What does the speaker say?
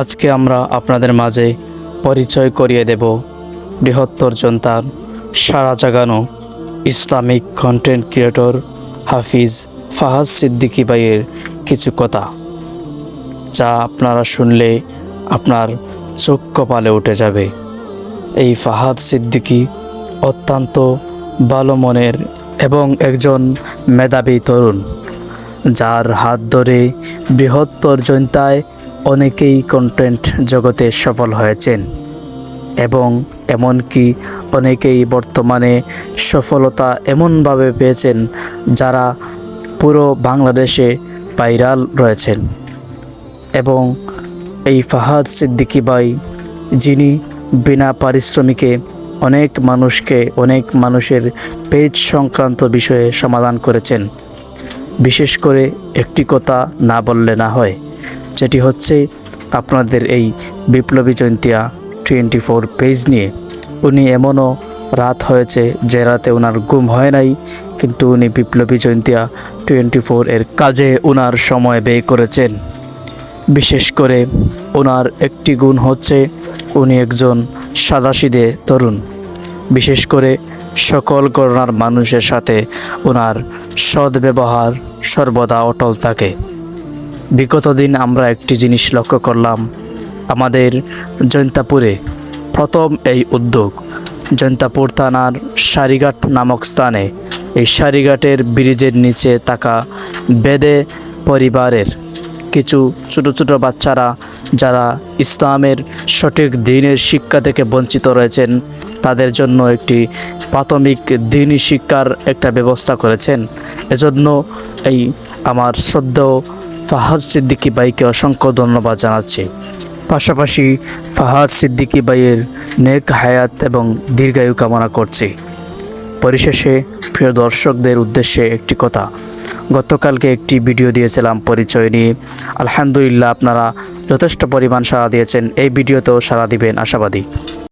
আজকে আমরা আপনাদের মাঝে পরিচয় করিয়ে দেব বৃহত্তর জনতার সাড়া জাগানো ইসলামিক কন্টেন্ট ক্রিয়েটর হাফিজ ফাহাদ সিদ্দিকী ভাইয়ের কিছু কথা, যা আপনারা শুনলে আপনার চোখ কপালে উঠে যাবে। এই ফাহাদ সিদ্দিকী অত্যন্ত ভালো মনের এবং একজন মেধাবী তরুণ, যার হাত ধরে বৃহত্তর জনতায় অনেকেই কন্টেন্ট জগতে সফল হয়েছেন এবং এমনকি অনেকেই বর্তমানে সফলতা এমনভাবে পেয়েছেন যারা পুরো বাংলাদেশে ভাইরাল রয়েছেন। এবং এই ফাহাদ সিদ্দিকী ভাই, যিনি বিনা পারিশ্রমিকে অনেক মানুষের পেজ সংক্রান্ত বিষয়ে সমাধান করেছেন। বিশেষ করে একটি কথা না বললে না হয়, যেটি হচ্ছে আপনাদের এই বিপ্লবী জয়ন্তিয়া 24 পেজ নিয়ে। উনি এমনও রাত হয়েছে যে রাতে ওনার ঘুম হয় নাই, কিন্তু উনি বিপ্লবী জয়ন্তিয়া 24 এর কাজে ওনার সময় ব্যয় করেছেন। বিশেষ করে ওনার একটি গুণ হচ্ছে উনি একজন সাদাসিধে তরুণ। বিশেষ করে সকল ঘরানার মানুষের সাথে ওনার সদ্ব্যবহার সর্বদা অটল থাকে। বিগত দিন আমরা একটি জিনিস লক্ষ্য করলাম, আমাদের জৈন্তাপুরে প্রথম এই উদ্যোগ। জৈন্তাপুর থানার সারিঘাট নামক স্থানে, এই সারিঘাটের ব্রিজের নিচে থাকা বেদে পরিবারের কিছু ছোট ছোট বাচ্চারা, যারা ইসলামের সঠিক দ্বীনের শিক্ষা থেকে বঞ্চিত রয়েছেন, তাদের জন্য একটি প্রাথমিক দ্বীনি শিক্ষার একটা ব্যবস্থা করেছেন। এজন্য এই আমার শ্রদ্ধেয় ফাহাদ সিদ্দিকী ভাইকে অসংখ্য ধন্যবাদ জানাচ্ছি। পাশাপাশি ফাহাদ সিদ্দিকী ভাইয়ের নেক হায়াত এবং দীর্ঘায়ু কামনা করছি। পরিশেষে প্রিয় দর্শকদের উদ্দেশ্যে একটি কথা, গতকালকে একটি ভিডিও দিয়েছিলাম পরিচয় নিয়ে। আলহামদুলিল্লাহ, আপনারা যথেষ্ট পরিমাণ সাড়া দিয়েছেন। এই ভিডিওতেও সাড়া দিবেন আশাবাদী।